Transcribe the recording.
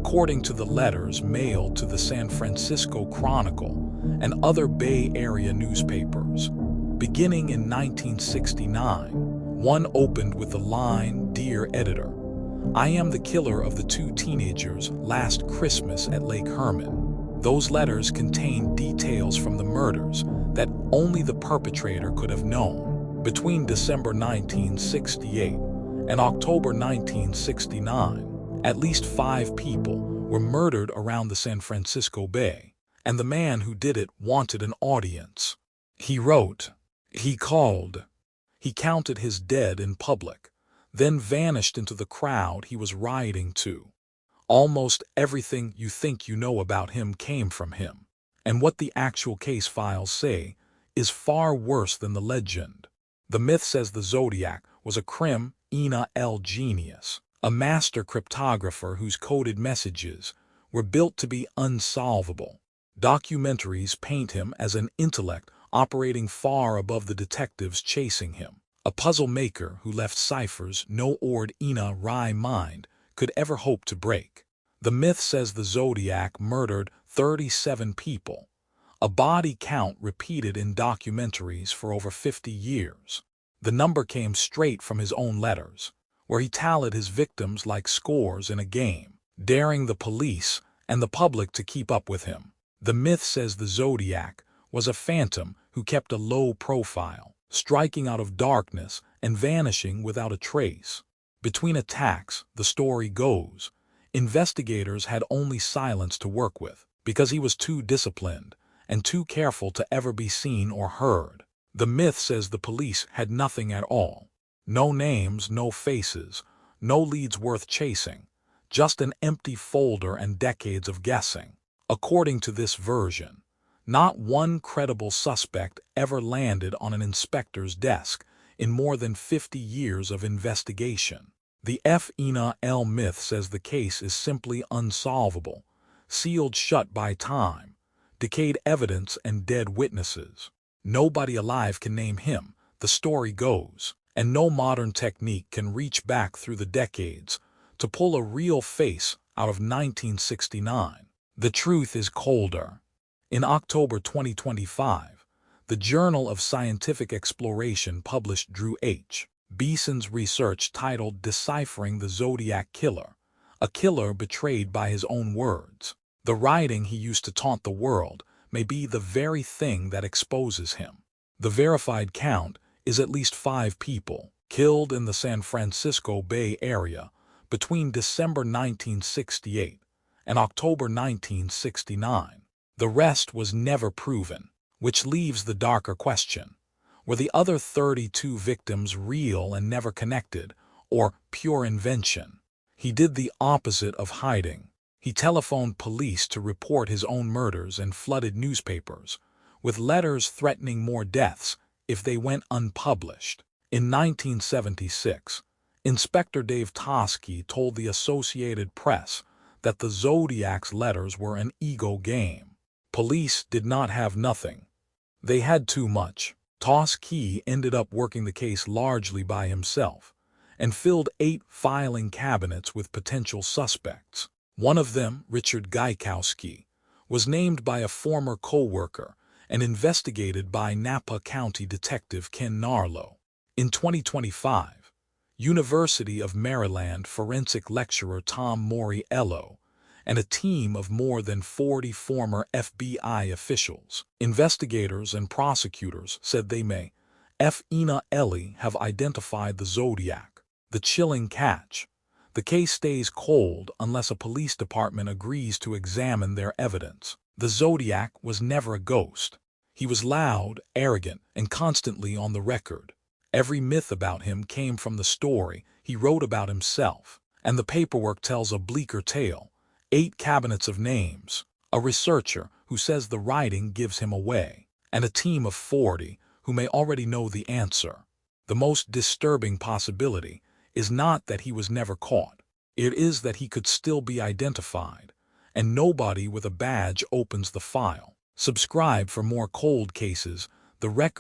according to the letters mailed to the San Francisco Chronicle and other Bay Area newspapers. Beginning in 1969, one opened with the line, "Dear Editor, I am the killer of the 2 teenagers last Christmas at Lake Herman." Those letters contained details from the murders that only the perpetrator could have known. Between December 1968 and October 1969, at least 5 people were murdered around the San Francisco Bay, and the man who did it wanted an audience. He wrote, he called, he counted his dead in public, then vanished into the crowd he was riding to. Almost everything you think you know about him came from him, and what the actual case files say is far worse than the legend. The myth says the Zodiac was a criminal genius, a master cryptographer whose coded messages were built to be unsolvable. Documentaries paint him as an intellect operating far above the detectives chasing him, a puzzle maker who left ciphers no ordinary mind could ever hope to break. The myth says the Zodiac murdered 37 people, a body count repeated in documentaries for over 50 years. The number came straight from his own letters, where he tallied his victims like scores in a game, daring the police and the public to keep up with him. The myth says the Zodiac was a phantom who kept a low profile, striking out of darkness and vanishing without a trace. Between attacks, the story goes, investigators had only silence to work with, because he was too disciplined and too careful to ever be seen or heard. The myth says the police had nothing at all. No names, no faces, no leads worth chasing, just an empty folder and decades of guessing. According to this version, not one credible suspect ever landed on an inspector's desk in more than 50 years of investigation. The FNL myth says the case is simply unsolvable, sealed shut by time, decayed evidence and dead witnesses. Nobody alive can name him, the story goes, and no modern technique can reach back through the decades to pull a real face out of 1969. The truth is colder. In October 2025, the Journal of Scientific Exploration published Drew H. Beeson's research titled Deciphering the Zodiac Killer, a killer betrayed by his own words. The writing he used to taunt the world may be the very thing that exposes him. The verified count is at least 5 people killed in the San Francisco Bay Area between December 1968 and October 1969. The rest was never proven, which leaves the darker question. Were the other 32 victims real and never connected, or pure invention? He did the opposite of hiding. He telephoned police to report his own murders and flooded newspapers with letters threatening more deaths if they went unpublished. In 1976, Inspector Dave Toschi told the Associated Press that the Zodiac's letters were an ego game. Police did not have nothing. They had too much. Toschi ended up working the case largely by himself and filled 8 filing cabinets with potential suspects. One of them, Richard Gaikowski, was named by a former co-worker and investigated by Napa County Detective Ken Narlo. In 2025, University of Maryland forensic lecturer Tom Mauriello and a team of more than 40 former FBI officials, investigators and prosecutors said they may finally have identified the Zodiac. The chilling catch: the case stays cold unless a police department agrees to examine their evidence. The Zodiac was never a ghost. He was loud, arrogant, and constantly on the record. Every myth about him came from the story he wrote about himself, and the paperwork tells a bleaker tale. 8 cabinets of names, a researcher who says the writing gives him away, and a team of 40 who may already know the answer. The most disturbing possibility is not that he was never caught. It is that he could still be identified, and nobody with a badge opens the file. Subscribe for more cold cases. The record